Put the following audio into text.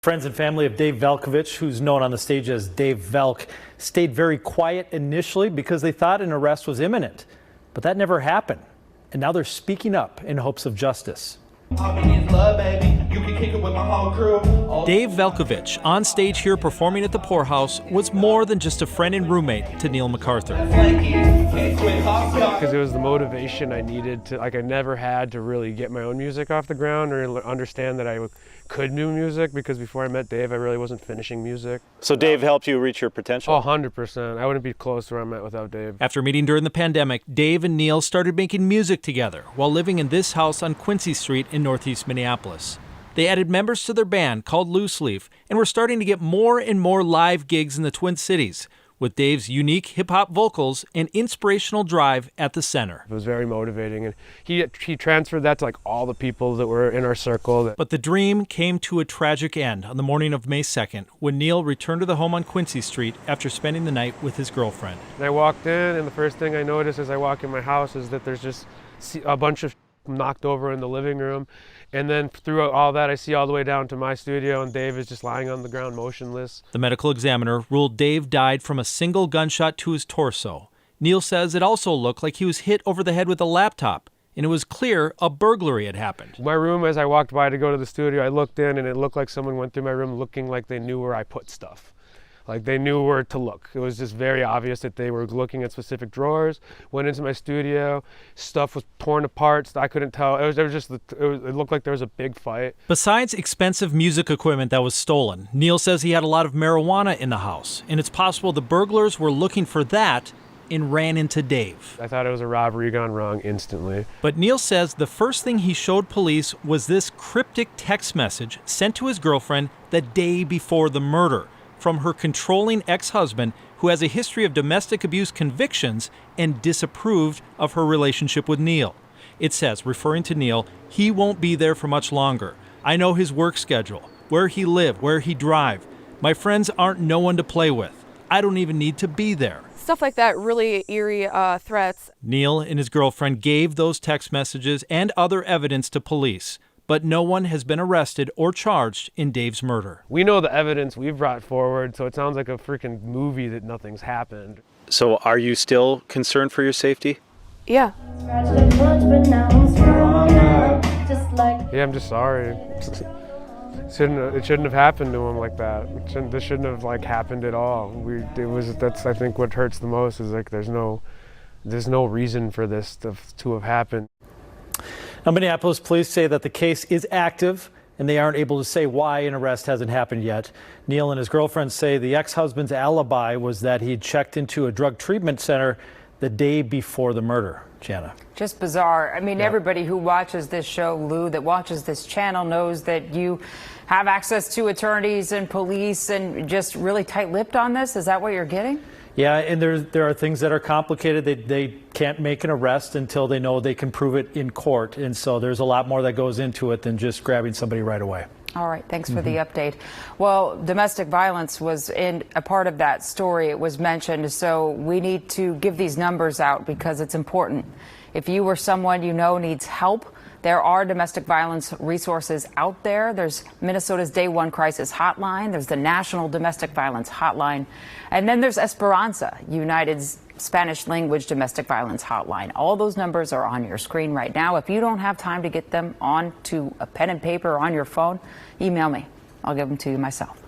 Friends and family of Dave Velkovich, who's known on the stage as Dave Velk, stayed very quiet initially because they thought an arrest was imminent. But that never happened. And now they're speaking up in hopes of justice. Dave Velkovich, on stage here performing at the Poorhouse, was more than just a friend and roommate to Neil MacArthur. Because it was the motivation I needed to, I never had to really get my own music off the ground or understand that I could do music, because before I met Dave, I really wasn't finishing music. So Dave helped you reach your potential? Oh, 100%. I wouldn't be close to where I'm at without Dave. After meeting during the pandemic, Dave and Neil started making music together while living in this house on Quincy Street in Northeast Minneapolis. They added members to their band called Loose Leaf and were starting to get more and more live gigs in the Twin Cities, with Dave's unique hip-hop vocals and inspirational drive at the center. It was very motivating, and he transferred that to all the people that were in our circle. But the dream came to a tragic end on the morning of May 2nd when Neil returned to the home on Quincy Street after spending the night with his girlfriend. And I walked in, and the first thing I noticed as I walk in my house is that there's just a bunch of knocked over in the living room. And then through all that, I see all the way down to my studio, and Dave is just lying on the ground motionless. The medical examiner ruled Dave died from a single gunshot to his torso. Neil says it also looked like he was hit over the head with a laptop, and it was clear a burglary had happened. My room, as I walked by to go to the studio, I looked in, and it looked like someone went through my room looking like they knew where I put stuff. Like they knew where to look. It was just very obvious that they were looking at specific drawers. Went into my studio, stuff was torn apart. I couldn't tell. It looked like there was a big fight. Besides expensive music equipment that was stolen, Neil says he had a lot of marijuana in the house, and it's possible the burglars were looking for that and ran into Dave. I thought it was a robbery gone wrong instantly. But Neil says the first thing he showed police was this cryptic text message sent to his girlfriend the day before the murder, from her controlling ex-husband who has a history of domestic abuse convictions and disapproved of her relationship with Neil. It says, referring to Neil, he won't be there for much longer. I know his work schedule, where he lived, where he drive. My friends aren't no one to play with. I don't even need to be there. Stuff like that, really eerie threats. Neil and his girlfriend gave those text messages and other evidence to police, but no one has been arrested or charged in Dave's murder. We know the evidence we've brought forward, so it sounds like a freaking movie that nothing's happened. So are you still concerned for your safety? Yeah. Yeah, I'm just sorry. It shouldn't have happened to him like that. This shouldn't have happened at all. That's I think what hurts the most is there's no reason for this to have happened. Now, Minneapolis police say that the case is active and they aren't able to say why an arrest hasn't happened yet. Neil and his girlfriend say the ex-husband's alibi was that he'd checked into a drug treatment center the day before the murder. Jana. Just bizarre. I mean, Everybody who watches this show, Lou, that watches this channel knows that you have access to attorneys and police and just really tight-lipped on this. Is that what you're getting? Yeah, and there are things that are complicated. They can't make an arrest until they know they can prove it in court. And so there's a lot more that goes into it than just grabbing somebody right away. All right, thanks for the update. Well, domestic violence was in a part of that story. It was mentioned, so we need to give these numbers out because it's important. If you or someone you know needs help, there are domestic violence resources out there. There's Minnesota's Day One Crisis Hotline. There's the National Domestic Violence Hotline. And then there's Esperanza, United's Spanish language domestic violence hotline. All those numbers are on your screen right now. If you don't have time to get them onto a pen and paper or on your phone, email me. I'll give them to you myself.